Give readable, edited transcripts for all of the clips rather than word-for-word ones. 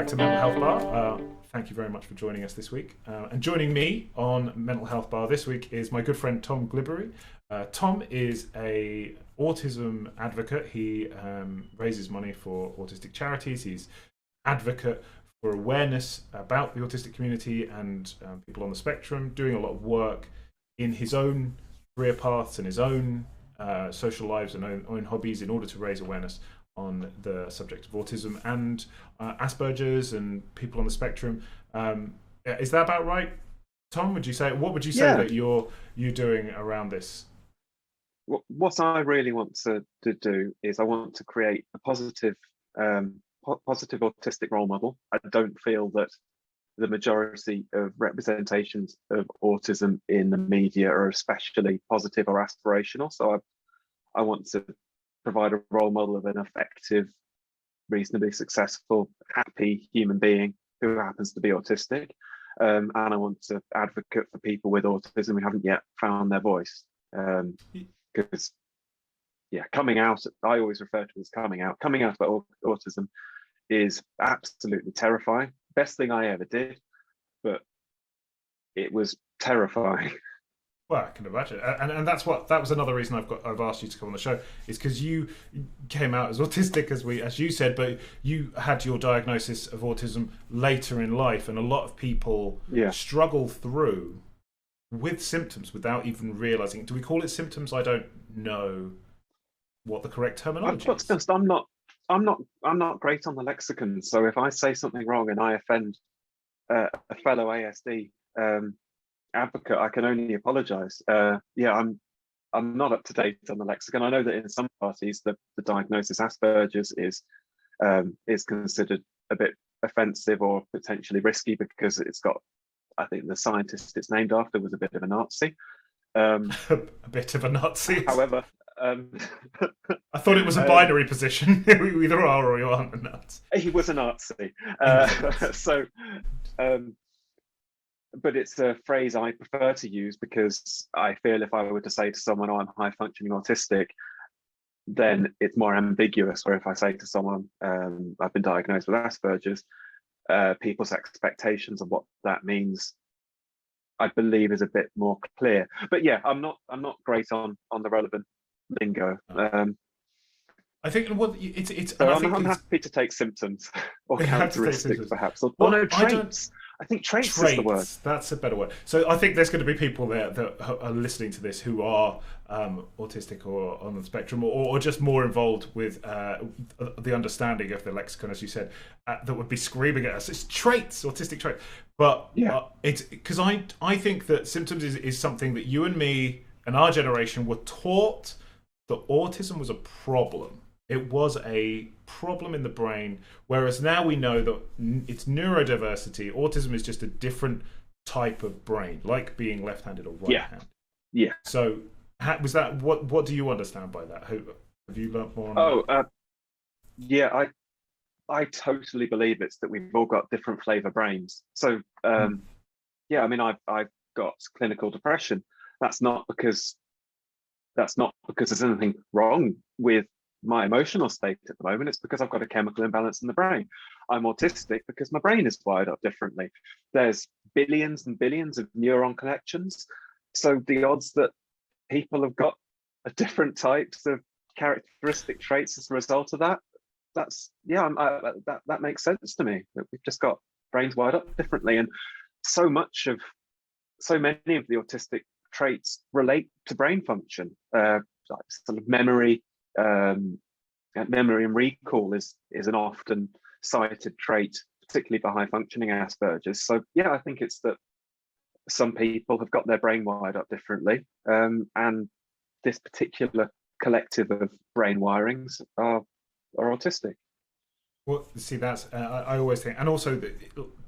to Mental Health Bar. Thank you very much for joining us this week. And joining me on Mental Health Bar this week is my good friend Tom Glibbery. Tom is a autism advocate. He raises money for autistic charities. He's advocate for awareness about the autistic community and people on the spectrum, doing a lot of work in his own career paths and his own social lives and own hobbies in order to raise awareness on the subject of autism and Asperger's and people on the spectrum. Is that about right, Tom? What would you say that you're doing around this? What I really want to do is I want to create a positive autistic role model. I don't feel that the majority of representations of autism in the media are especially positive or aspirational. So I want to provide a role model of an effective, reasonably successful, happy human being who happens to be autistic. And I want to advocate for people with autism who haven't yet found their voice. Because, coming out, I always refer to it as coming out. Coming out about autism is absolutely terrifying. Best thing I ever did, but it was terrifying. Well, I can imagine, and that was another reason I've asked you to come on the show, is because you came out as autistic, as you said, but you had your diagnosis of autism later in life, and a lot of people struggle through with symptoms without even realizing. Do we call it symptoms? I don't know what the correct terminology is. I'm not great on the lexicon, so if I say something wrong and I offend a fellow ASD advocate, I can only apologise. I'm not up to date on the lexicon. I know that in some parties the diagnosis Asperger's is considered a bit offensive or potentially risky because it's got, I think the scientist it's named after was a bit of a Nazi. A bit of a Nazi. However, I thought it was a binary position. You either are or you aren't a Nazi. He was a Nazi. But it's a phrase I prefer to use because I feel if I were to say to someone, "Oh, I'm high functioning autistic," then it's more ambiguous. Or if I say to someone, "I've been diagnosed with Asperger's," people's expectations of what that means, I believe, is a bit more clear. But I'm not great on the relevant lingo. I think it's. So I'm happy to take symptoms or characteristics, perhaps. Or no, traits. I think traits is the word. That's a better word. So I think there's going to be people there that are listening to this who are autistic or on the spectrum, or just more involved with the understanding of the lexicon, as you said, that would be screaming at us. It's traits, autistic traits. But it's because I think that symptoms is something that you and me and our generation were taught that autism was a problem. It was a problem in the brain, whereas now we know that it's neurodiversity. Autism is just a different type of brain, like being left-handed or right-handed. Yeah. So, was that what do you understand by that? Have you learnt more on that? I totally believe it's that we've all got different flavour brains. So, I've got clinical depression. That's not because there's anything wrong with my emotional state at the moment. It's because I've got a chemical imbalance in the brain. I'm autistic because my brain is wired up differently. There's billions and billions of neuron connections. So the odds that people have got a different types of characteristic traits as a result of that, that makes sense to me. That we've just got brains wired up differently. And so many of the autistic traits relate to brain function, like sort of memory. Memory and recall is an often cited trait, particularly for high functioning Asperger's. So I think it's that some people have got their brain wired up differently, and this particular collective of brain wirings are autistic. Well, see, that's I always think, and also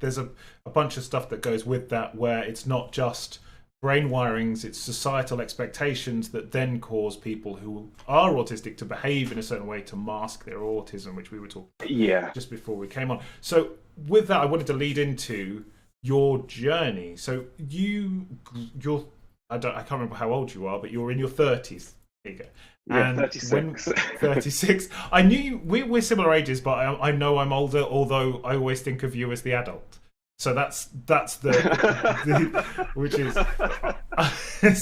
there's a bunch of stuff that goes with that, where it's not just brain wirings, it's societal expectations that then cause people who are autistic to behave in a certain way to mask their autism, which we were talking about just before we came on. So with that, I wanted to lead into your journey. So you're I can't remember how old you are, but you're in your 30s. There you go. Yeah, And when 36. 36, I knew we're similar ages, but I know I'm older. Although I always think of you as the adult. So that's the which is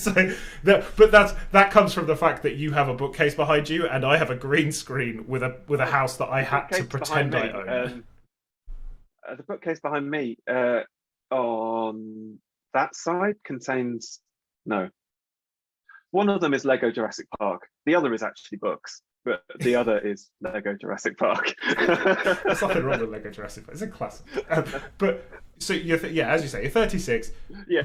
so but that comes from the fact that you have a bookcase behind you and I have a green screen with a Oh, house that I the had to bookcase behind pretend I me. own. The bookcase behind me on that side contains no. One of them is Lego Jurassic Park. The other is actually books, but the other is Lego Jurassic Park. There's nothing wrong with Lego Jurassic Park. It's a classic. But so yeah, as you say, you're 36. Yeah.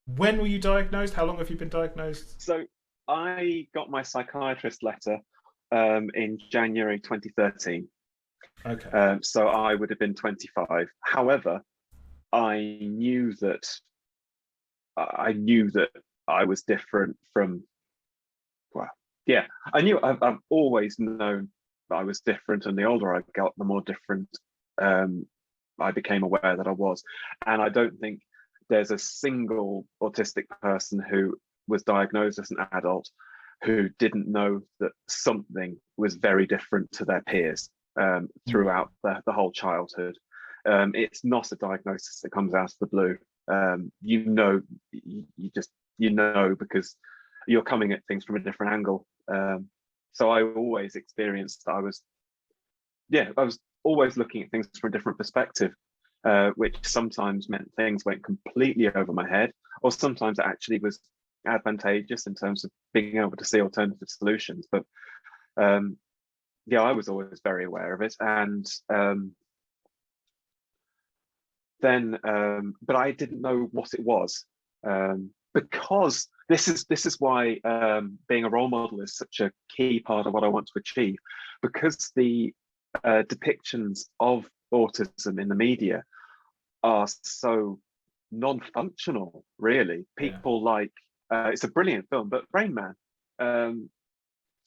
When were you diagnosed? How long have you been diagnosed? So I got my psychiatrist letter in January 2013. Okay. So I would have been 25. However, I knew that I knew that I was different from. Well, yeah, I knew. I've always known that I was different, and the older I got, the more different I became aware that I was. And I don't think there's a single autistic person who was diagnosed as an adult who didn't know that something was very different to their peers throughout the whole childhood. It's not a diagnosis that comes out of the blue. You know because you're coming at things from a different angle. So I always experienced that I was always looking at things from a different perspective, which sometimes meant things went completely over my head, or sometimes it actually was advantageous in terms of being able to see alternative solutions. But yeah, I was always very aware of it, and but I didn't know what it was, because this is why being a role model is such a key part of what I want to achieve, because the depictions of autism in the media are so non-functional, really. Yeah. People like it's a brilliant film, but Rain Man,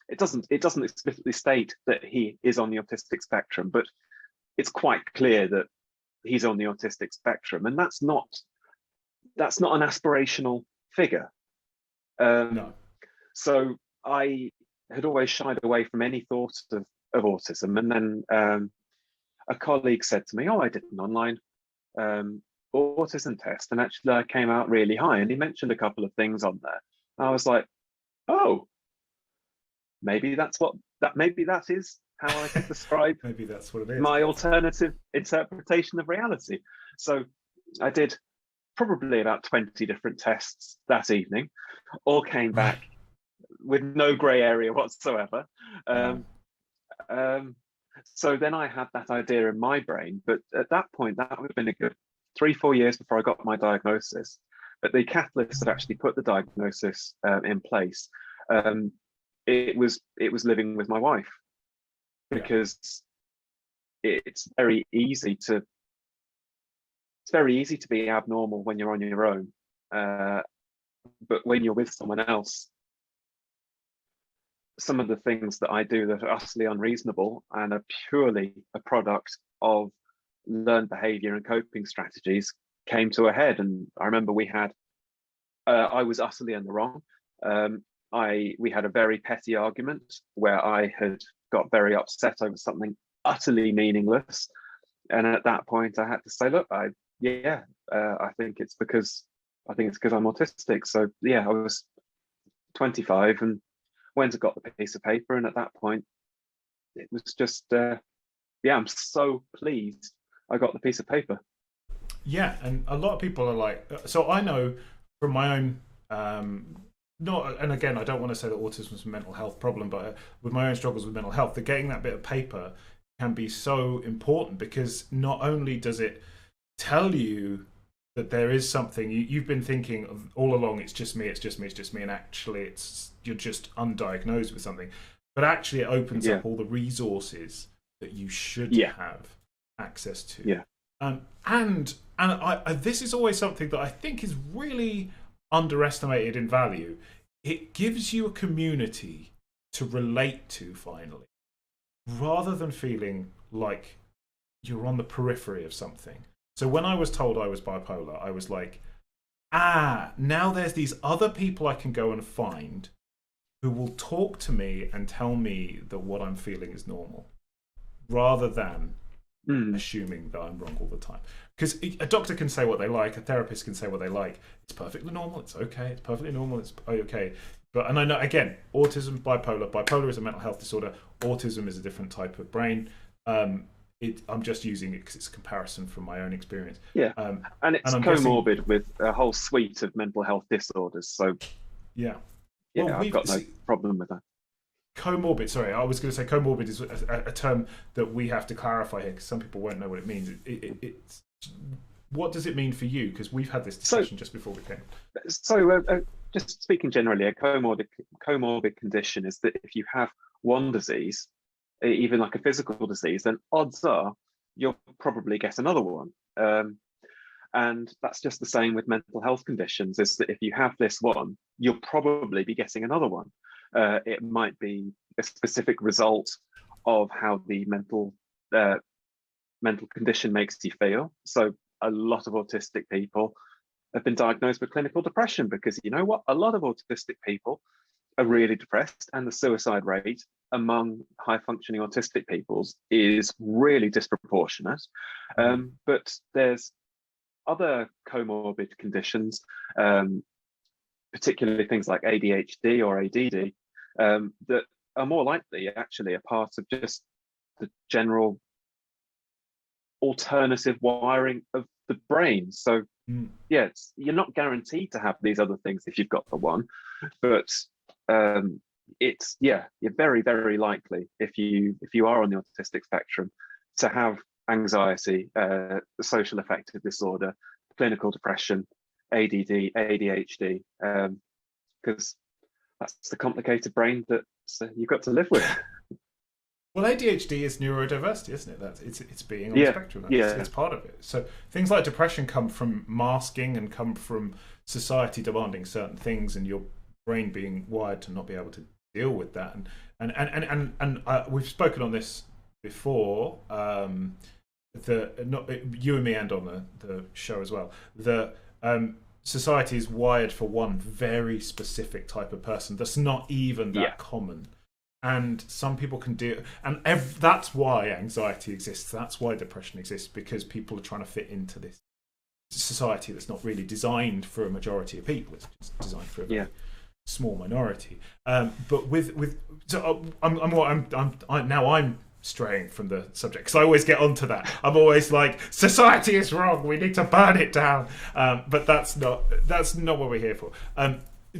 it doesn't explicitly state that he is on the autistic spectrum, but it's quite clear that he's on the autistic spectrum, and that's not an aspirational figure. No. So I had always shied away from any thought of autism, and then a colleague said to me, "Oh, I did an online autism test, and actually I came out really high." And he mentioned a couple of things on there. I was like, "Oh, maybe that is how I can describe Maybe that's what it is. my alternative interpretation of reality." So I did probably about 20 different tests that evening, all came back with no grey area whatsoever. So then I had that idea in my brain, but at that point, that would have been a good 3-4 years before I got my diagnosis. But the catalyst that actually put the diagnosis in place, it was living with my wife, because it's very easy to be abnormal when you're on your own, but when you're with someone else, some of the things that I do that are utterly unreasonable and are purely a product of learned behavior and coping strategies came to a head. And I remember I was utterly in the wrong. We had a very petty argument where I had got very upset over something utterly meaningless. And at that point I had to say, look, I think it's because I'm autistic. So yeah, I was 25 and went and got the piece of paper, and at that point it was just I'm so pleased I got the piece of paper. Yeah, and a lot of people are like, so I know from my own not, and again, I don't want to say that autism is a mental health problem, but with my own struggles with mental health, that getting that bit of paper can be so important, because not only does it tell you that there is something you've been thinking of all along, it's just me, and actually you're just undiagnosed with something, but actually it opens up all the resources that you should have access to. Yeah. And this is always something that I think is really underestimated in value. It gives you a community to relate to, finally, rather than feeling like you're on the periphery of something. So when I was told I was bipolar, I was like, now there's these other people I can go and find who will talk to me and tell me that what I'm feeling is normal, rather than assuming that I'm wrong all the time. Because a doctor can say what they like, a therapist can say what they like. It's perfectly normal. It's okay. It's perfectly normal. It's okay. But, and I know, again, autism, bipolar is a mental health disorder. Autism is a different type of brain. I'm just using it because it's a comparison from my own experience. Yeah, and it's I'm comorbid with a whole suite of mental health disorders. So yeah. yeah, Well, I've got no problem with that. Comorbid, sorry, I was going to say comorbid is a term that we have to clarify here because some people won't know what it means. It's what does it mean for you? Because we've had this discussion just before we came. So, just speaking generally, a comorbid condition is that if you have one disease, even like a physical disease, then odds are you'll probably get another one. And that's just the same with mental health conditions, is that if you have this one, you'll probably be getting another one. It might be a specific result of how the mental condition makes you feel. So a lot of autistic people have been diagnosed with clinical depression because, you know what, a lot of autistic people are really depressed, and the suicide rate among high functioning autistic peoples is really disproportionate. But there's other comorbid conditions, particularly things like ADHD or ADD, that are more likely actually a part of just the general alternative wiring of the brain. So yeah, you're not guaranteed to have these other things if you've got the one, but you're very, very likely if you are on the autistic spectrum to have anxiety, social affective disorder, clinical depression, ADD, ADHD, because that's the complicated brain that you've got to live with. Well, ADHD is neurodiversity, isn't it? It's being on the spectrum. It's part of it. So things like depression come from masking and come from society demanding certain things, and your brain being wired to not be able to deal with that. And we've spoken on this before. You and me, and on the show as well. Society is wired for one very specific type of person that's not even that common. And some people can do, and that's why anxiety exists. That's why depression exists, because people are trying to fit into this society that's not really designed for a majority of people. It's just designed for a very small minority. But I'm straying from the subject because I always get onto that. I'm always like, society is wrong. We need to burn it down. But that's not what we're here for.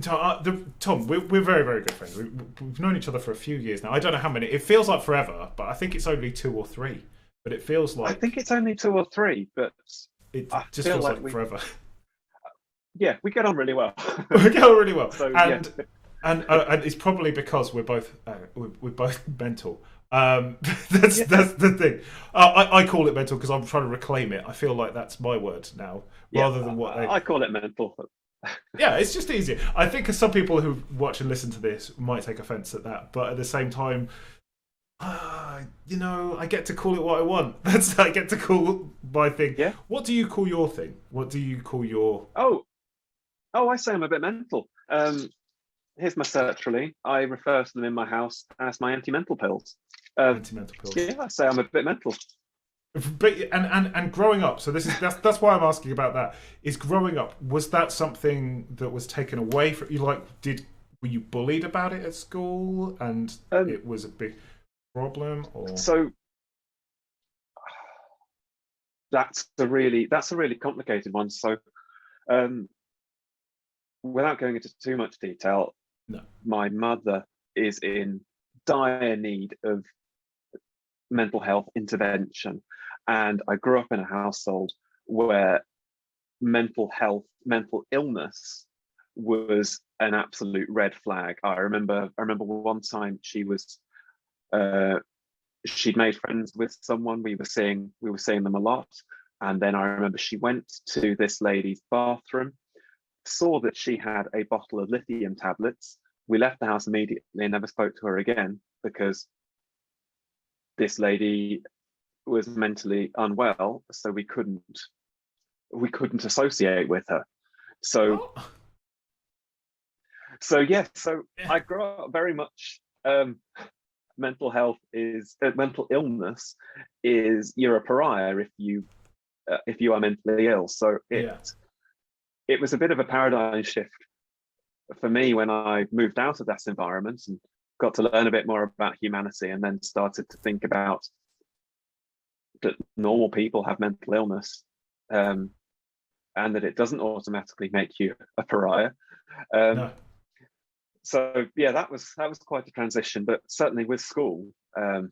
Tom, we're very, very good friends. We've known each other for a few years now. I don't know how many. It feels like forever, but I think it's only 2 or 3. But it feels like... I think it's only 2 or 3, but... It just feels like forever. Yeah, we get on really well. We get on really well. So, and it's probably because we're both mental. That's the thing. I call it mental because I'm trying to reclaim it. I feel like that's my word now, rather than what I call it mental. Yeah, it's just easier. I think some people who watch and listen to this might take offence at that, but at the same time, I get to call it what I want. I get to call my thing. Yeah. What do you call your thing? What do you call your... Oh, I say I'm a bit mental. Here's my sertrally. I refer to them in my house as my anti-mental pills. Anti-mental pills. Yeah, I say I'm a bit mental. But and growing up, so that's why I'm asking about that. Is growing up, was that something that was taken away from you? Like, were you bullied about it at school, and it was a big problem? Or so that's a really complicated one. So, without going into too much detail, my mother is in dire need of mental health intervention, and I grew up in a household where mental illness was an absolute red flag. I remember one time she'd made friends with someone. We were seeing them a lot, and then I remember she went to this lady's bathroom, saw that she had a bottle of lithium tablets. We left the house immediately and never spoke to her again, because this lady was mentally unwell, so we couldn't associate with her. So So yeah, so Yeah. I grew up very much. Mental illness is, you're a pariah if you are mentally ill. So Yeah. it was a bit of a paradigm shift for me when I moved out of that environment and got to learn a bit more about humanity, and then started to think about that normal people have mental illness, and that it doesn't automatically make you a pariah. Um, No. so yeah, that was quite a transition. But certainly with school, um,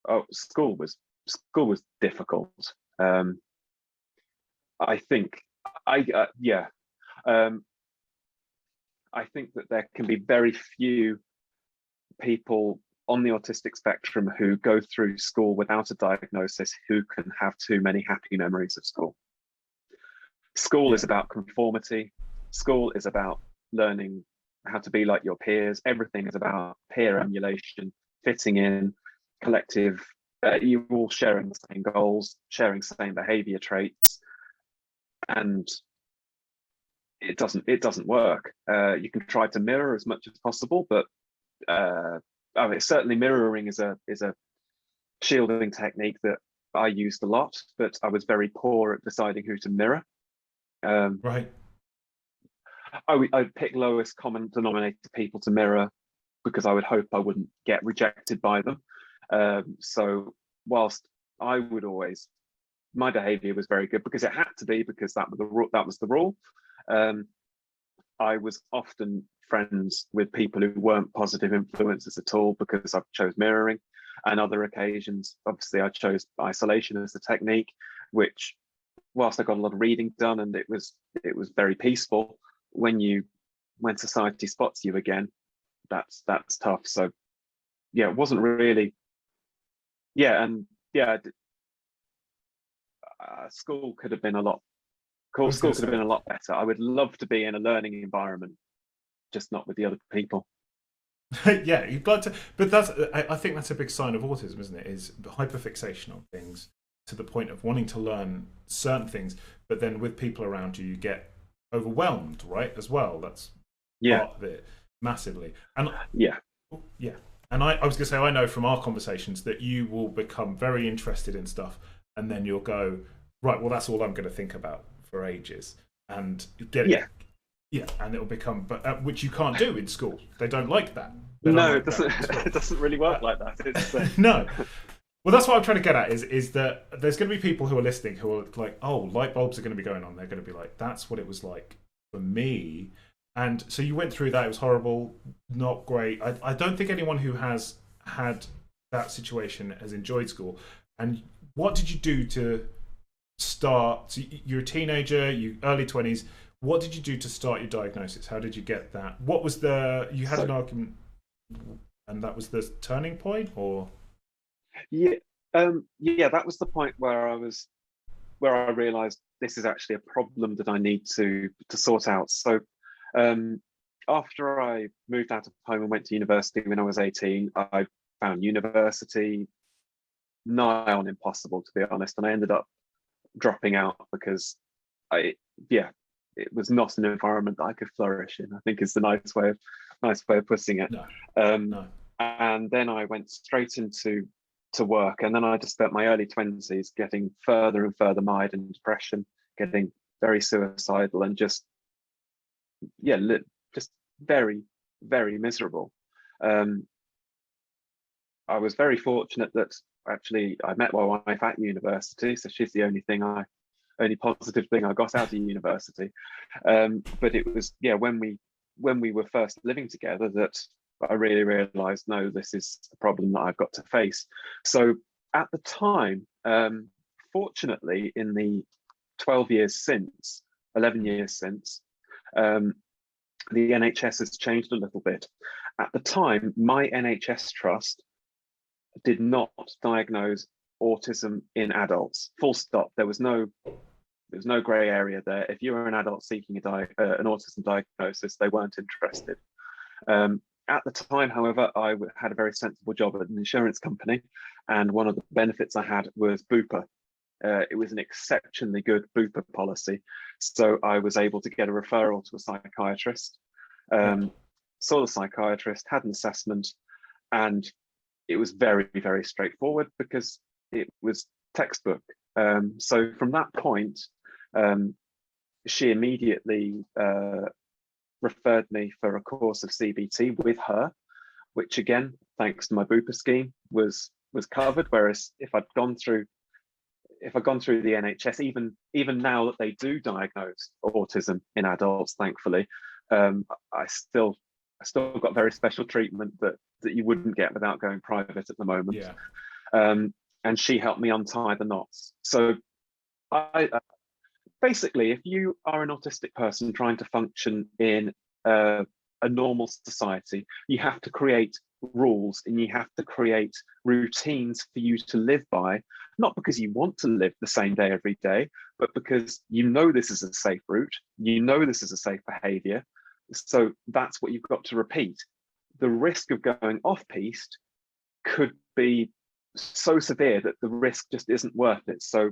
oh, school was difficult. Um, I think I yeah. Um, I think that there can be very few people on the autistic spectrum who go through school without a diagnosis who can have too many happy memories of school. School Yeah. is about conformity. School is about learning how to be like your peers. Everything is about peer emulation, fitting in, collective. You all sharing the same goals, sharing same behavior traits, and it doesn't work. You can try to mirror as much as possible, but certainly mirroring is a shielding technique that I used a lot, but I was very poor at deciding who to mirror. Um, Right. I'd pick lowest common denominator people to mirror because I would hope I wouldn't get rejected by them. So whilst I would always, my behaviour was very good because it had to be, because that was the rule. Um, I was often friends with people who weren't positive influences at all because I chose mirroring. And other occasions, obviously, I chose isolation as the technique, which, whilst I got a lot of reading done and it was very peaceful, when society spots you again, that's tough. So yeah, it wasn't really, yeah, and yeah, school could have been a lot. I Cool, was going school to could have been say. a lot better. I would love to be in a learning environment, just not with the other people. Yeah, you'd like to, but I think that's a big sign of autism, isn't it? Is hyperfixation on things to the point of wanting to learn certain things, but then with people around you, you get overwhelmed, right? As well, that's Yeah, part of it massively. And yeah, yeah, and I was going to say, I know from our conversations that you will become very interested in stuff, and then you'll go, right, well, that's all I'm going to think about for ages, and get it. yeah. Yeah, and it'll become, but which you can't do in school. They don't like that. They don't No, it like that doesn't. in school. It doesn't really work Uh, like that. It's no. Well, that's what I'm trying to get at is that there's going to be people who are listening who are like, oh, light bulbs are going to be going on. They're going to be like, that's what it was like for me. And so you went through that. It was horrible, not great. I don't think anyone who has had that situation has enjoyed school. And what did you do to start? So you're a teenager, you early 20s. What did you do to start your diagnosis? How did you get that? What was you had so an argument, and that was the turning point, or yeah, yeah. That was the point where I realised this is actually a problem that I need to sort out. So, um, after I moved out of home and went to university when I was 18, I found university nigh on impossible, to be honest, and I ended up dropping out because I yeah, it was not an environment that I could flourish in, I think is the nice way of putting it. no, Um, no? and then I went straight into to work, and then I just spent my early 20s getting further and further mired in depression, getting very suicidal, and just yeah, just very very miserable. Um, I was very fortunate that actually I met my wife at university, so she's the only positive thing I got out of university. But it was yeah, when we were first living together that I really realised, no, this is a problem that I've got to face. So at the time, fortunately, in the 12 years since, 11 years since, um, the NHS has changed a little bit. At the time, my NHS trust did not diagnose autism in adults. Full stop. There was no grey area there. If you were an adult seeking an autism diagnosis, they weren't interested. At the time, however, I had a very sensible job at an insurance company, and one of the benefits I had was Bupa. It was an exceptionally good Bupa policy, so I was able to get a referral to a psychiatrist. Saw the psychiatrist, had an assessment, and it was very, very straightforward because it was textbook. So from that point, she immediately referred me for a course of CBT with her, which again, thanks to my Bupa scheme, was covered. Whereas if I'd gone through the NHS, even now that they do diagnose autism in adults, thankfully, I still got very special treatment that you wouldn't get without going private at the moment. Yeah. And she helped me untie the knots. So I basically, if you are an autistic person trying to function in a normal society, you have to create rules and you have to create routines for you to live by, not because you want to live the same day every day, but because you know this is a safe route, you know this is a safe behavior. So that's what you've got to repeat. The risk of going off-piste could be so severe that the risk just isn't worth it. So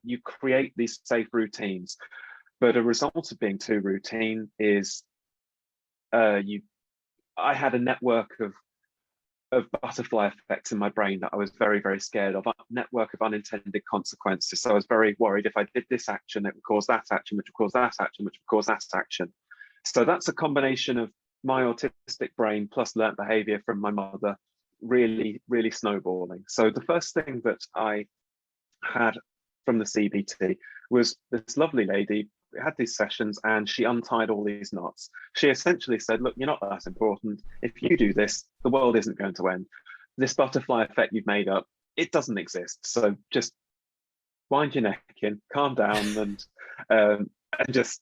you create these safe routines, but a result of being too routine is I had a network of butterfly effects in my brain that I was very, very scared of, a network of unintended consequences. So I was very worried if I did this action, it would cause that action, which would cause that action, which would cause that action. So that's a combination of my autistic brain plus learnt behavior from my mother, really, really snowballing. So the first thing that I had from the CBT was this lovely lady. We had these sessions and she untied all these knots. She essentially said, look, you're not that important. If you do this, the world isn't going to end. This butterfly effect you've made up, it doesn't exist. So just wind your neck in, calm down, and just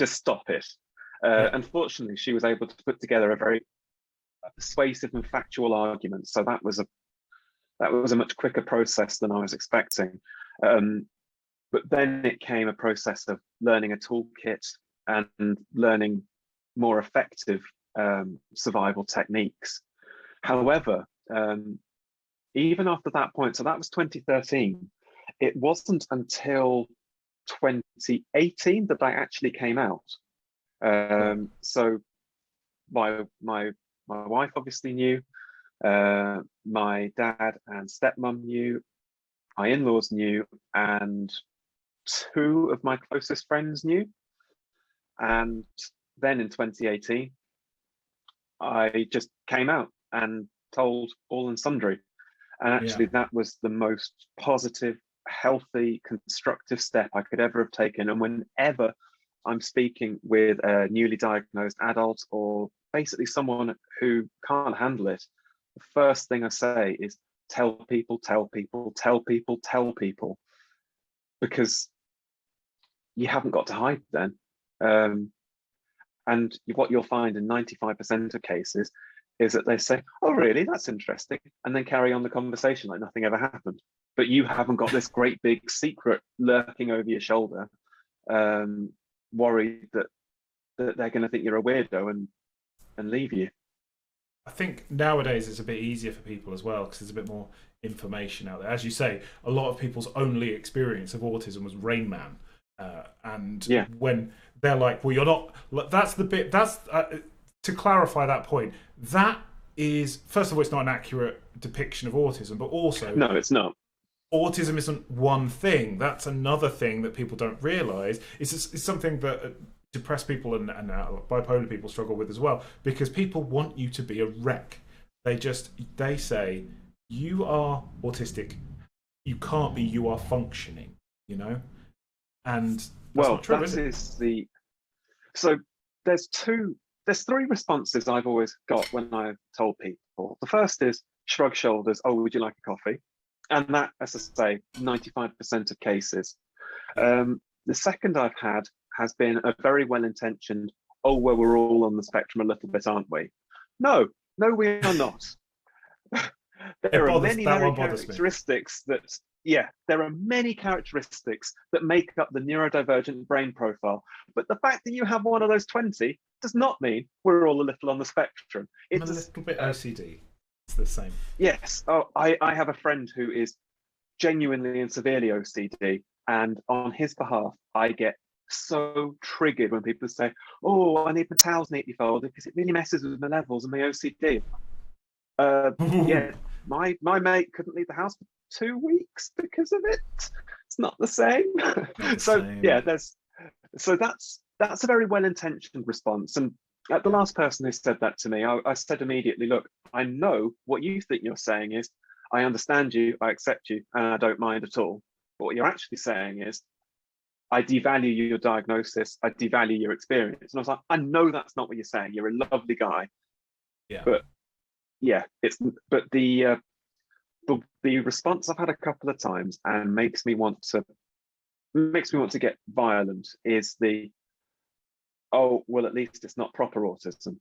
stop it. Unfortunately, she was able to put together a very persuasive and factual argument. So that was a much quicker process than I was expecting. But then it came a process of learning a toolkit and learning more effective survival techniques. However, even after that point, so that was 2013, it wasn't until 2018 that I actually came out. So my wife obviously knew, my dad and stepmom knew, my in-laws knew, and two of my closest friends knew. And then in 2018, I just came out and told all and sundry. And actually, that was the most positive, healthy, constructive step I could ever have taken. And whenever I'm speaking with a newly diagnosed adult or basically someone who can't handle it, the first thing I say is tell people, tell people, tell people, tell people, because you haven't got to hide then. And what you'll find in 95% of cases is that they say, oh, really? That's interesting. And then carry on the conversation like nothing ever happened. But you haven't got this great big secret lurking over your shoulder, worried that they're going to think you're a weirdo and leave you. I think nowadays it's a bit easier for people as well because there's a bit more information out there. As you say, a lot of people's only experience of autism was Rain Man. When they're like, well, you're not, that's the bit, that's, to clarify that point, that is, first of all, it's not an accurate depiction of autism, but also... No, it's not. Autism isn't one thing. That's another thing that people don't realise. It's something that depressed people and bipolar people struggle with as well, because people want you to be a wreck. They say, you are autistic, you can't be, you are functioning, you know? And that's not true, is it? So there's three responses I've always got when I've told people. The first is shrug shoulders, oh, would you like a coffee? And that, as I say, 95% of cases. The second I've had has been a very well-intentioned, oh, well, we're all on the spectrum a little bit, aren't we? No, we are not. There are many characteristics there are many characteristics that make up the neurodivergent brain profile. But the fact that you have one of those 20 does not mean we're all a little on the spectrum. It's a little bit OCD. It's the same. Yes. Oh, I have a friend who is genuinely and severely OCD, and on his behalf, I get so triggered when people say, "Oh, I need my towels neatly folded because it really messes with my levels and my OCD." Yeah, my mate couldn't leave the house for 2 weeks because of it. It's not the same. Not the So same. yeah, that's a very well-intentioned response. And the last person who said that to me, I said immediately, "Look, I know what you think you're saying is, I understand you, I accept you, and I don't mind at all. But what you're actually saying is, I devalue your diagnosis, I devalue your experience." And I was like, "I know that's not what you're saying. You're a lovely guy, Yeah. but yeah, it's but the response I've had a couple of times and makes me want to get violent is the, oh well, at least it's not proper autism."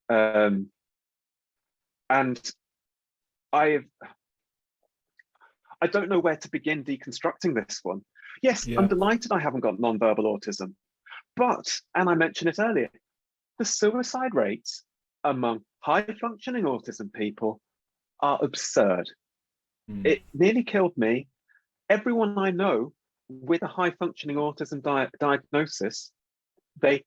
And I don't know where to begin deconstructing this one. Yes, I'm Yeah. delighted I haven't got non-verbal autism, but, and I mentioned it earlier, the suicide rates among high-functioning autism people are absurd. It nearly killed me. Everyone I know with a high-functioning autism diagnosis, they,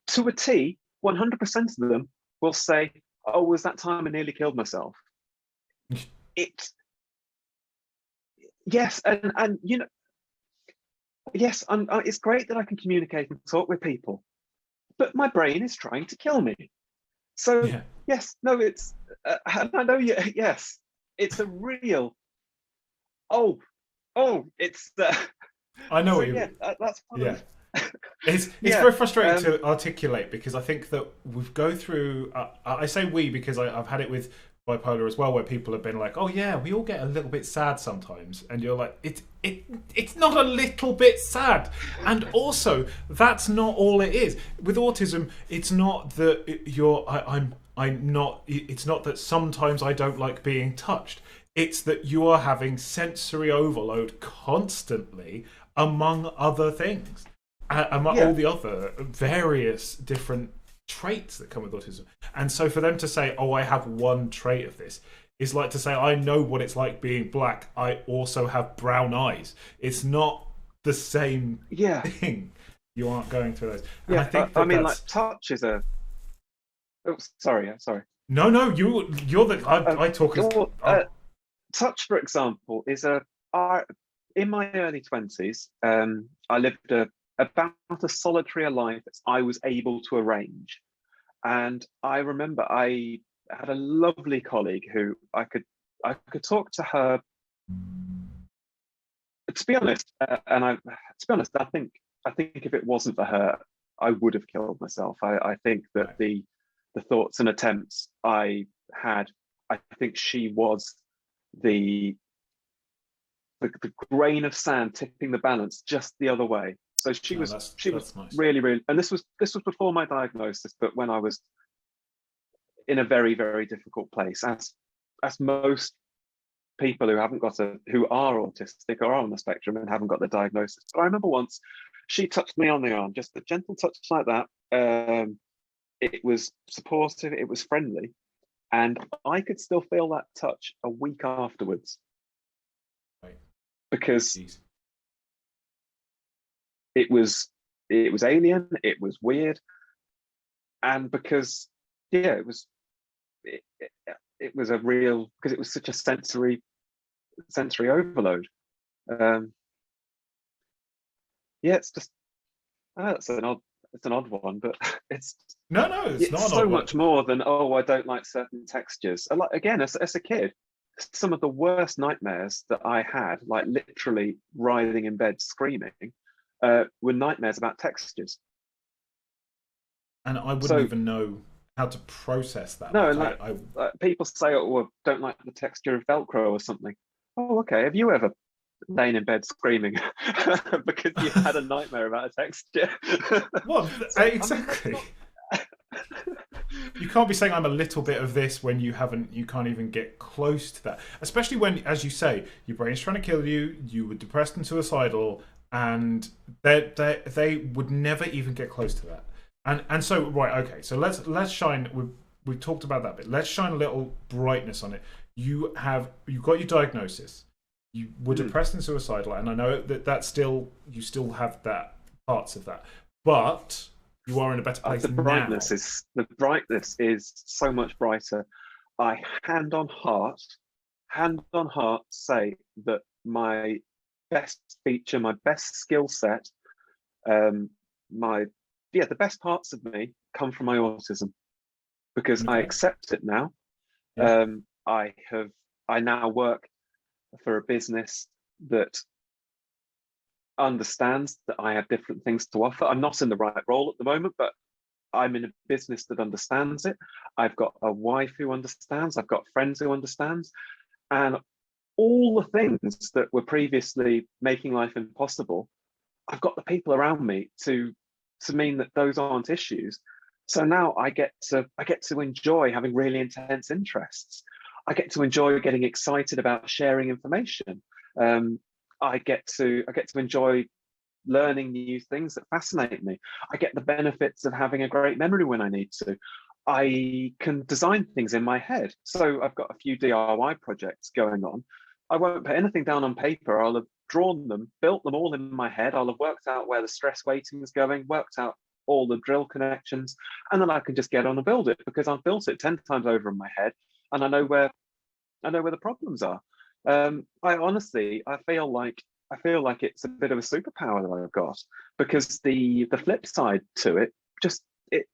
to a T, 100% of them will say, "Oh, was that time I nearly killed myself?" It's yes, and you know, yes, it's great that I can communicate and talk with people, but my brain is trying to kill me. So Yeah. yes, no, it's and I know you. Yes, it's a real. Oh, it's I know so what you yeah, mean. that's part Yeah. of It's yeah. very frustrating to articulate because I think that we go through. I say we because I've had it with bipolar as well, where people have been like, "Oh yeah, we all get a little bit sad sometimes," and you're like, It's not a little bit sad." And also, that's not all it is. With autism, it's not that I'm not. It's not that sometimes I don't like being touched. It's that you are having sensory overload constantly, among other things, among all Yeah, the other various different traits that come with autism. And so for them to say, "Oh, I have one trait of this," is like to say, "I know what it's like being black. I also have brown eyes." It's not the same yeah, thing. You aren't going through those. And I yeah. think I that mean, like that's touch is a. Oh, sorry, sorry. no. You're the I talk as Well, oh, touch, for example, is a. In my early 20s, I lived about as solitary a life as I was able to arrange. And I remember I had a lovely colleague who I could talk to her. To be honest, I think if it wasn't for her, I would have killed myself. I think that right. the thoughts and attempts I had, I think she was the the grain of sand tipping the balance just the other way. So she No, was she was that's nice. really, really, and this was before my diagnosis, but when I was in a very, very difficult place, as most people who are autistic or are on the spectrum and haven't got the diagnosis. But I remember once she touched me on the arm, just a gentle touch like that. It was supportive, it was friendly, and I could still feel that touch a week afterwards Right. because Jeez. it was alien, it was weird, and because yeah, it, it, it was a real, because it was such a sensory overload. Um, yeah, it's just it's an odd one, but it's No, it's it's not an odd so one. much more than, oh, I don't like certain textures. Like, again, as a kid, some of the worst nightmares that I had, like literally writhing in bed screaming, were nightmares about textures. And I wouldn't So even know how to process that. no, Like and I people say, "Oh, well, don't like the texture of Velcro or something." Oh, okay. Have you ever lain in bed screaming because you had a nightmare about a texture? well, So I mean, that's exactly. not. You can't be saying I'm a little bit of this when you can't even get close to that. Especially when, as you say, your brain's trying to kill you, you were depressed and suicidal, and they would never even get close to that. And so right, okay, so let's shine. We've talked about that bit. Let's shine a little brightness on it. You've got your diagnosis. you were depressed and suicidal, and I know that you still have that parts of that, but you are in a better place now. The brightness is so much brighter. I hand on heart say that my best feature, my best skill set, the best parts of me come from my autism, because I accept it now. Yeah. I now work for a business that understands that I have different things to offer. I'm not in the right role at the moment, but I'm in a business that understands it. I've got a wife who understands. I've got friends who understands. And all the things that were previously making life impossible, I've got the people around me to mean that those aren't issues. So now I get to enjoy having really intense interests. I get to enjoy getting excited about sharing information. I get to enjoy learning new things that fascinate me. I get the benefits of having a great memory when I need to. I can design things in my head. So I've got a few DIY projects going on. I won't put anything down on paper. I'll have drawn them, built them all in my head. I'll have worked out where the stress weighting is going, worked out all the drill connections, and then I can just get on and build it, because I've built it 10 times over in my head, and I know where the problems are. I feel like it's a bit of a superpower that I've got, because the flip side to it, just it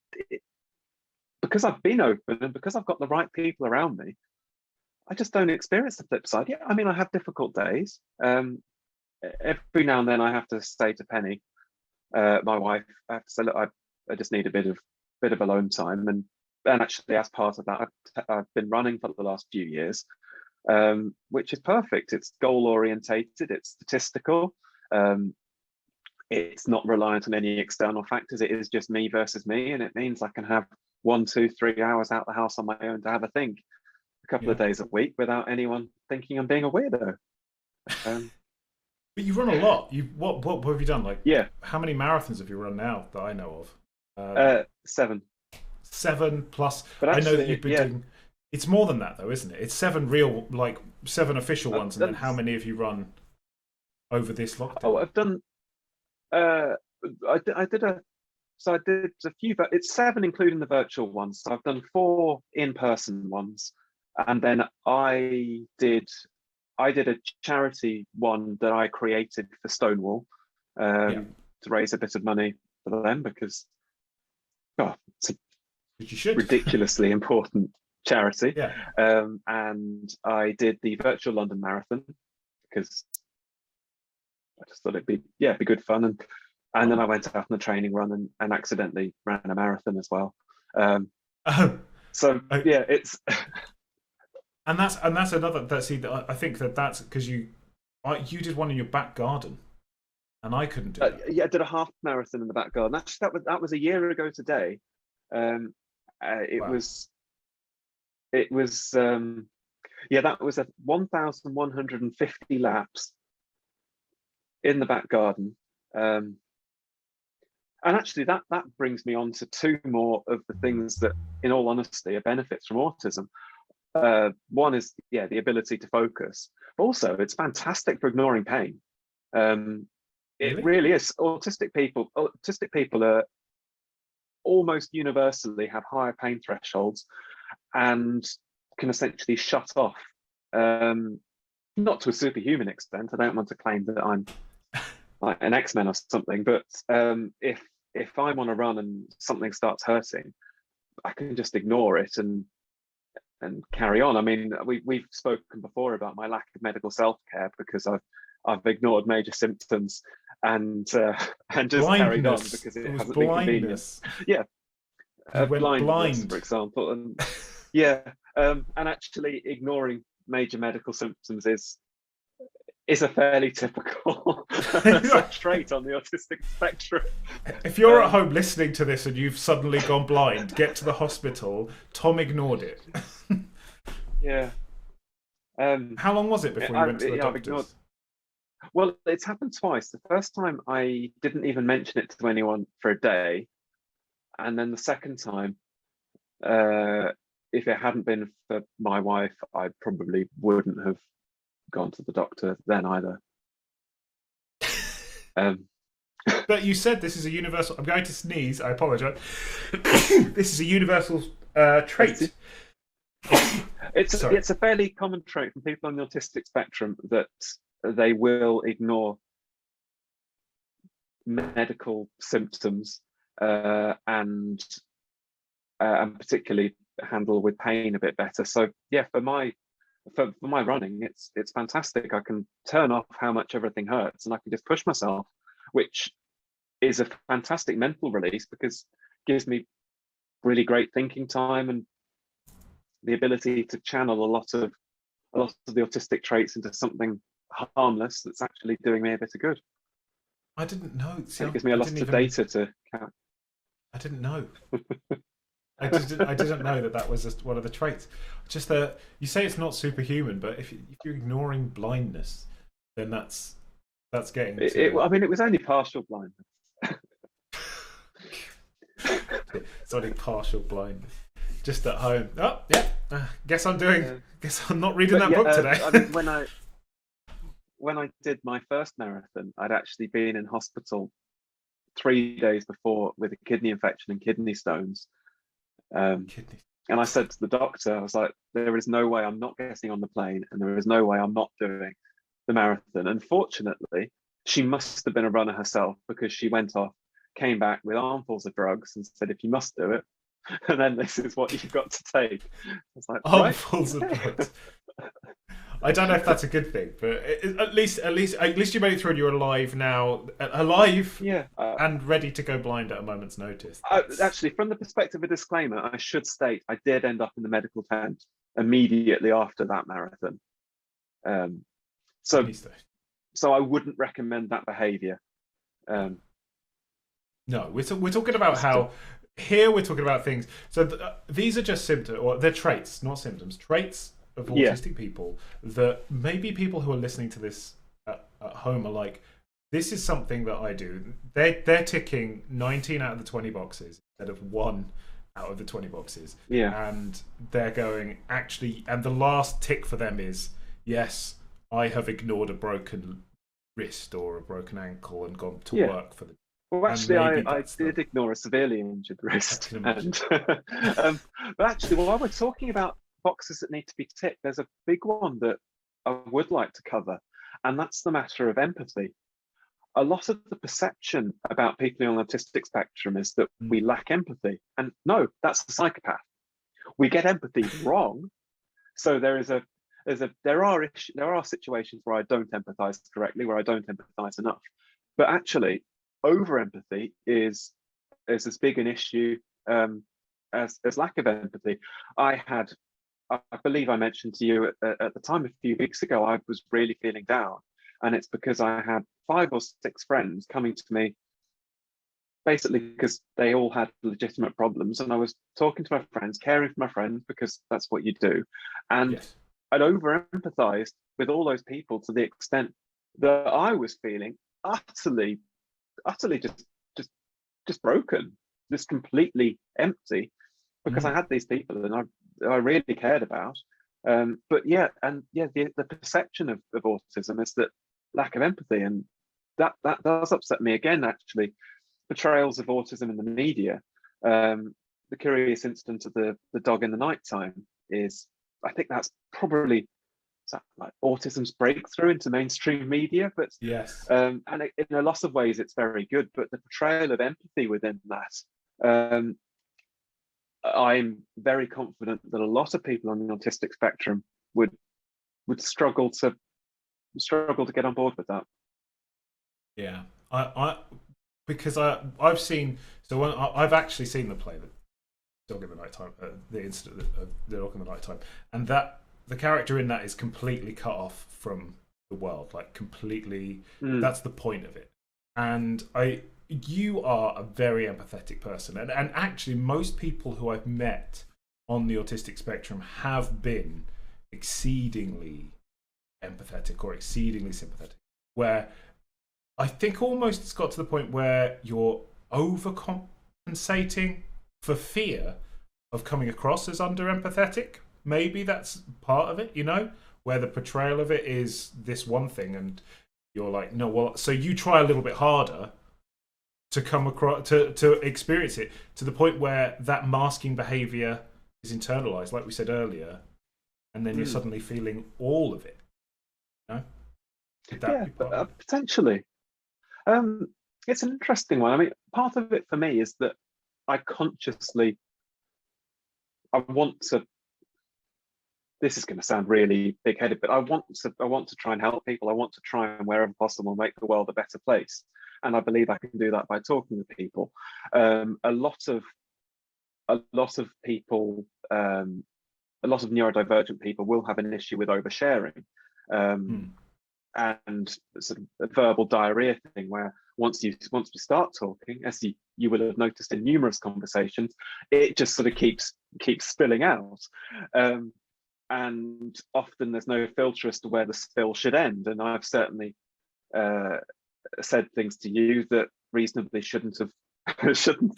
because I've been open and because I've got the right people around me, I just don't experience the flip side. Yeah, I mean, I have difficult days. Every now and then I have to say to Penny, my wife, I have to say, look, I just need a bit of alone time, and actually as part of that, I've been running for the last few years, which is perfect. It's goal orientated, it's statistical, it's not reliant on any external factors. It is just me versus me, and it means I can have 1, 2, 3 hours out the house on my own to have a think a couple of days a week without anyone thinking I'm being a weirdo. But you run a lot. What have you done? Like, yeah, how many marathons have you run now that I know of? 7. 7 plus. But I know actually, that you've been doing. It's more than that, though, isn't it? It's 7 real, like 7 official ones, and then how many have you run over this lockdown? Oh, I've done. I did a few, but it's 7 including the virtual ones. So I've done 4 in-person ones, and then I did a charity one that I created for Stonewall, to raise a bit of money for them, because it's a ridiculously important charity. Yeah. And I did the virtual London Marathon because I just thought it'd be good fun, and then I went out on the training run and accidentally ran a marathon as well. So it's and that's another I think that's because you did one in your back garden, and I couldn't do that. I did a half marathon in the back garden. Actually, that was a year ago today. It was that was a 1,150 laps in the back garden. And actually that brings me on to 2 more of the things that, in all honesty, are benefits from autism. One is the ability to focus, but also it's fantastic for ignoring pain. It really is. Autistic people are almost universally have higher pain thresholds and can essentially shut off, not to a superhuman extent. I don't want to claim that I'm like an X-Men or something, but if I'm on a run and something starts hurting, I can just ignore it and carry on. I mean, we've spoken before about my lack of medical self-care, because I've ignored major symptoms and just carried on because it hasn't been convenient. Yeah, blindness, for example, and and actually ignoring major medical symptoms is a fairly typical trait on the autistic spectrum. If you're at home listening to this and you've suddenly gone blind, get to the hospital. Tom ignored it. Yeah. How long was it before you went to the doctors? Well, it's happened twice. The first time I didn't even mention it to anyone for a day, and then the second time, if it hadn't been for my wife, I probably wouldn't have gone to the doctor then either. Um, But you said this is a universal. I'm going to sneeze. I apologise. This is a universal trait. it's a fairly common trait from people on the autistic spectrum that they will ignore medical symptoms and particularly handle with pain a bit better. So yeah, for my running, it's fantastic. I can turn off how much everything hurts, and I can just push myself, which is a fantastic mental release because it gives me really great thinking time and the ability to channel a lot of the autistic traits into something harmless that's actually doing me a bit of good. I didn't know. See, And it gives me a lot of data to count. I didn't know. I didn't know that was just one of the traits. Just that you say it's not superhuman, but if you're ignoring blindness, then that's getting. I mean, it was only partial blindness. It's only partial blindness. Just at home. Oh yeah. Guess I'm not reading that book today. I mean, when I did my first marathon, I'd actually been in hospital 3 days before with a kidney infection and kidney stones. And I said to the doctor, I was like, there is no way I'm not getting on the plane, and there is no way I'm not doing the marathon. Unfortunately, she must have been a runner herself, because she went off, came back with armfuls of drugs and said, if you must do it, and then this is what you've got to take. I was like, armfuls of drugs. I don't know if that's a good thing, but at least you made it through and you're alive now, and ready to go blind at a moment's notice. Actually, from the perspective of a disclaimer, I should state I did end up in the medical tent immediately after that marathon. So I wouldn't recommend that behaviour. No, we're talking about how. Here we're talking about things. So these are just symptoms, or they're traits, not symptoms. Traits of autistic people that maybe people who are listening to this at home are like, this is something that I do. They're ticking 19 out of the 20 boxes instead of 1 out of the 20 boxes. Yeah. And they're going, actually, and the last tick for them is, yes, I have ignored a broken wrist or a broken ankle and gone to work for the. Well, actually, I did ignore a severely injured wrist. And, but actually, while we're talking about boxes that need to be ticked, there's a big one that I would like to cover, and that's the matter of empathy. A lot of the perception about people on the autistic spectrum is that we lack empathy. And no, that's the psychopath. We get empathy wrong. So there are situations where I don't empathize correctly, where I don't empathize enough. But actually, over empathy is as big an issue as lack of empathy. I believe I mentioned to you at the time a few weeks ago, I was really feeling down, and it's because I had 5 or 6 friends coming to me basically because they all had legitimate problems, and I was talking to my friends, caring for my friends, because that's what you do, and I'd over empathized with all those people to the extent that I was feeling utterly just broken, just completely empty, because I had these people and I really cared about. The perception of autism is that lack of empathy, and that does upset me again. Actually, portrayals of autism in the media, the curious incident of the dog in the nighttime is, I think that's probably like autism's breakthrough into mainstream media, but and in a lot of ways it's very good, but the portrayal of empathy within that, I'm very confident that a lot of people on the autistic spectrum would struggle to get on board with that. Because I've seen, so when I've actually seen the play, the Dog in the Nighttime, the incident of the Dog in the Nighttime, and that the character in that is completely cut off from the world, like completely. That's the point of it. And you are a very empathetic person, and actually most people who I've met on the autistic spectrum have been exceedingly empathetic or exceedingly sympathetic, where I think almost it's got to the point where you're overcompensating for fear of coming across as under empathetic. Maybe that's part of it, where the portrayal of it is this one thing, and you're like, no, well, so you try a little bit harder to come across to experience it, to the point where that masking behavior is internalized, like we said earlier, and then you're suddenly feeling all of it. You know? Could that be part of it? Potentially. It's an interesting one. I mean, part of it for me is that I consciously, I want to. This is going to sound really big-headed, but I want to try and help people. I want to try and, wherever possible, make the world a better place. And I believe I can do that by talking to people. A lot of people, a lot of neurodivergent people will have an issue with oversharing. And sort of a verbal diarrhea thing, where once we start talking, as you will have noticed in numerous conversations, it just sort of keeps spilling out, and often there's no filter as to where the spill should end. And I've certainly said things to you that reasonably shouldn't have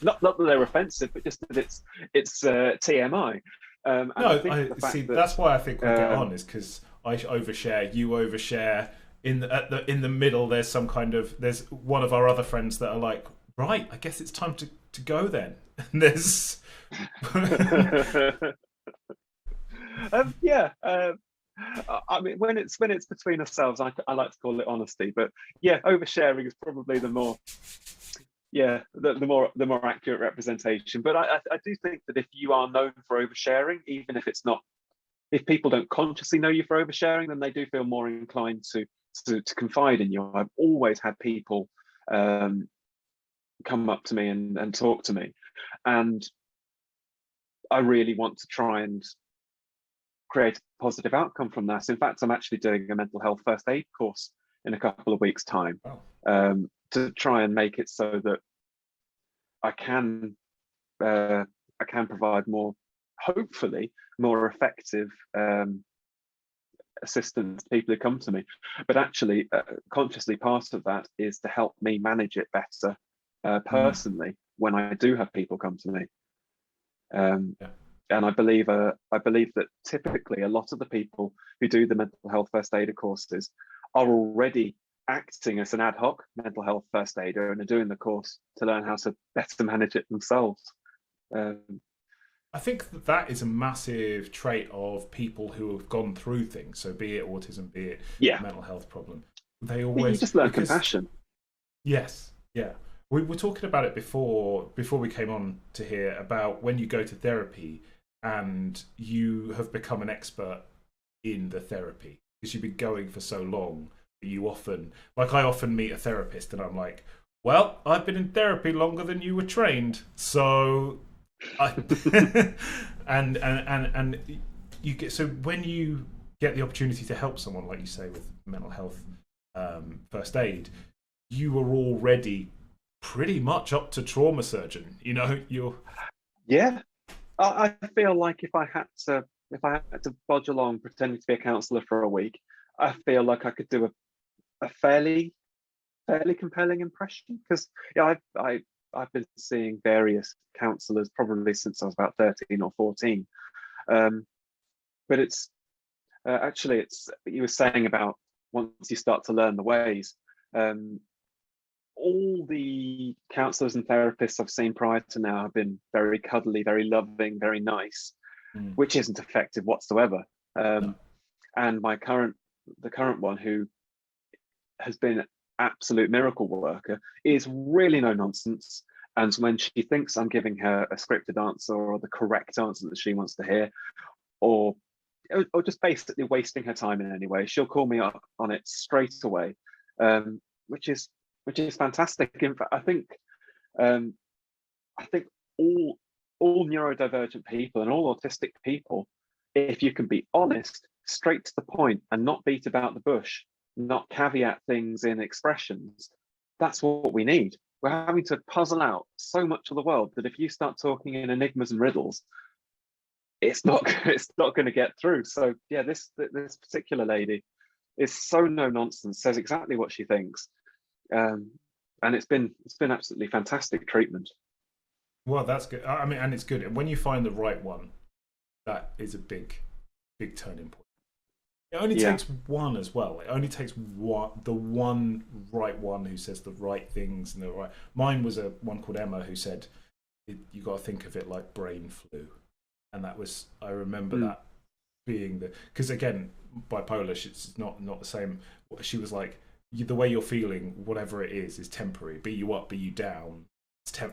not that they're offensive, but just that it's TMI. And No, I see. That's why I think we get on, is because I overshare, you overshare. In the middle, there's one of our other friends that are like, right, I guess it's time to go then. And there's I mean, when it's between ourselves, I like to call it honesty. But yeah, oversharing is probably the more accurate representation. But I do think that if you are known for oversharing, even if it's not, if people don't consciously know you for oversharing, then they do feel more inclined to confide in you. I've always had people come up to me and talk to me, and I really want to try and create a positive outcome from that. In fact, I'm actually doing a mental health first aid course in a couple of weeks' time, to try and make it so that I can provide more, hopefully, more effective assistance to people who come to me. But actually, consciously, part of that is to help me manage it better personally when I do have people come to me. And I believe that typically a lot of the people who do the mental health first aider courses are already acting as an ad hoc mental health first aider and are doing the course to learn how to better manage it themselves. I think that is a massive trait of people who have gone through things. So be it autism, be it mental health problem, they always you just learn compassion. Yes, yeah. We were talking about it before we came on to here, about when you go to therapy and you have become an expert in the therapy because you've been going for so long. I often meet a therapist and I'm like, well, I've been in therapy longer than you were trained, so and you get, so when you get the opportunity to help someone, like you say with mental health first aid, you are already pretty much up to trauma surgeon. I feel like if I had to bodge along pretending to be a counsellor for a week, I feel like I could do a fairly compelling impression, because I've been seeing various counsellors probably since I was about 13 or 14. But it's actually, it's, you were saying about once you start to learn the ways, all the counsellors and therapists I've seen prior to now have been very cuddly, very loving, very nice, which isn't effective whatsoever. No. And the current one, who has been an absolute miracle worker, is really no nonsense. And when she thinks I'm giving her a scripted answer or the correct answer that she wants to hear, or just basically wasting her time in any way, she'll call me up on it straight away, which is fantastic. In fact, I think all neurodivergent people and all autistic people, if you can be honest, straight to the point, and not beat about the bush, not caveat things in expressions, that's what we need. We're having to puzzle out so much of the world that if you start talking in enigmas and riddles, it's not going to get through. So yeah, this particular lady is so no nonsense, says exactly what she thinks, and it's been absolutely fantastic treatment. Well, that's good. I mean, and it's good. And when you find the right one, that is a big turning point. It only takes one as well. It only takes the one right one who says the right things and the right. Mine was one called Emma who said, "You got to think of it like brain flu," and that was, I remember that being because again, bipolar, it's not the same. She was like, the way you're feeling, whatever it is temporary. Be you up, be you down.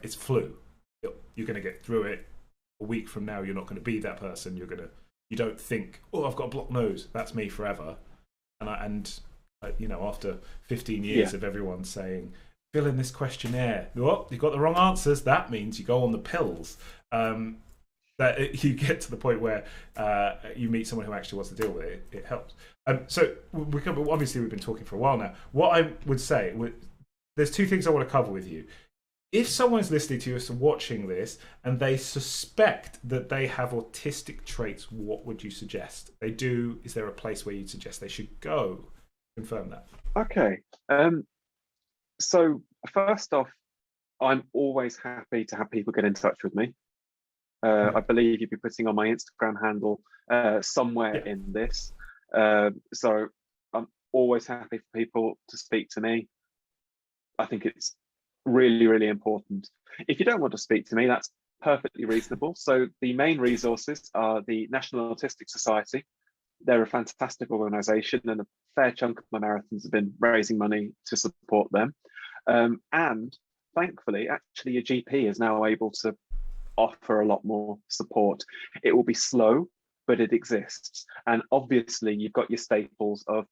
It's flu. You're going to get through it. A week from now, you're not going to be that person. You don't think, oh, I've got a blocked nose. That's me forever. And after 15 years of everyone saying, fill in this questionnaire. Oh, you got the wrong answers. That means you go on the pills. That you get to the point where you meet someone who actually wants to deal with it. It helps. So obviously we've been talking for a while now. What I would say, there's two things I want to cover with you. If someone's listening to us and watching this and they suspect that they have autistic traits, what would you suggest they do? Is there a place where you'd suggest they should go? Confirm that. Okay. So first off, I'm always happy to have people get in touch with me. I believe you'd be putting on my Instagram handle somewhere in this. So I'm always happy for people to speak to me. I think it's really, really important. If you don't want to speak to me, that's perfectly reasonable. So the main resources are the National Autistic Society. They're a fantastic organisation, and a fair chunk of my marathons have been raising money to support them. And thankfully, actually, your GP is now able to offer a lot more support. It will be slow, but it exists. And obviously, you've got your staples of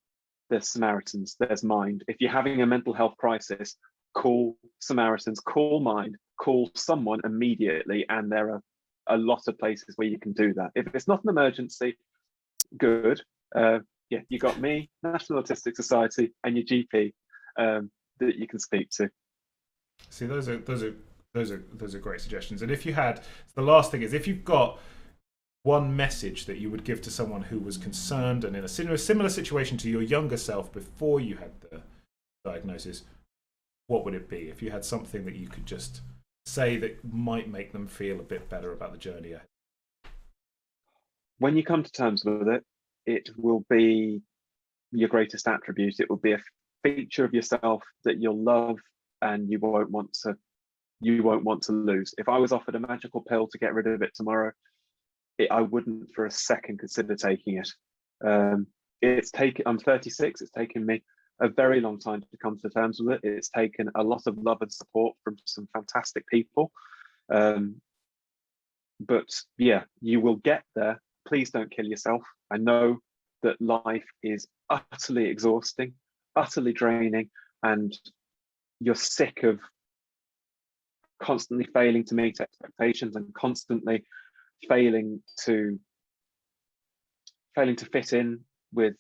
the Samaritans. There's Mind. If you're having a mental health crisis, call Samaritans, call Mind, call someone immediately, and there are a lot of places where you can do that. If it's not an emergency, good. You got me, National Autistic Society, and your GP that you can speak to. See, those are great suggestions. And if you had, the last thing is, if you've got one message that you would give to someone who was concerned and in a similar situation to your younger self before you had the diagnosis, what would it be? If you had something that you could just say that might make them feel a bit better about the journey ahead. When you come to terms with it, it will be your greatest attribute. It will be a feature of yourself that you'll love and you won't want to lose. If I was offered a magical pill to get rid of it tomorrow, I wouldn't for a second consider taking it. I'm 36. It's taken me a very long time to come to terms with it. It's taken a lot of love and support from some fantastic people. But yeah, you will get there. Please don't kill yourself. I know that life is utterly exhausting, utterly draining, and you're sick of constantly failing to meet expectations and constantly failing to fit in with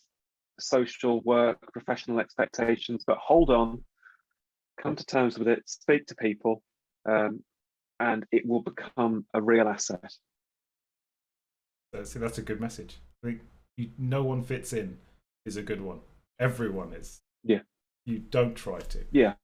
social work, professional expectations. But hold on, come to terms with it, speak to people, and it will become a real asset. See, that's a good message. I think no one fits in is a good one. Everyone is. Yeah. You don't try to. Yeah.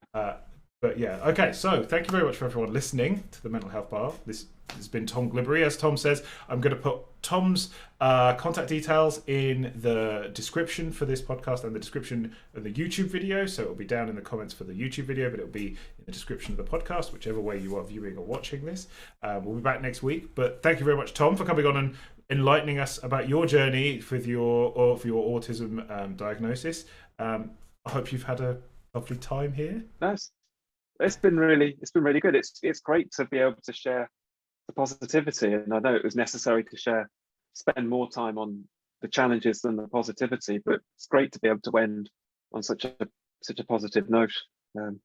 But yeah, okay, so thank you very much for everyone listening to the Mental Health Bar. This has been Tom Glibbery. As Tom says, I'm going to put Tom's contact details in the description for this podcast and the description of the YouTube video. So it'll be down in the comments for the YouTube video, but it'll be in the description of the podcast, whichever way you are viewing or watching this. We'll be back next week. But thank you very much, Tom, for coming on and enlightening us about your journey for your autism diagnosis. I hope you've had a lovely time here. Nice. It's been really good. It's great to be able to share the positivity, and I know it was necessary to spend more time on the challenges than the positivity, but it's great to be able to end on such a positive note.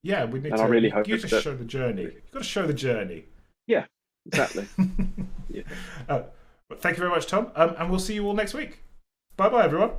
Yeah, we need to. I really hope you to show the journey. You've got to show the journey. Yeah, exactly. Yeah. But thank you very much, Tom, and we'll see you all next week. Bye, everyone.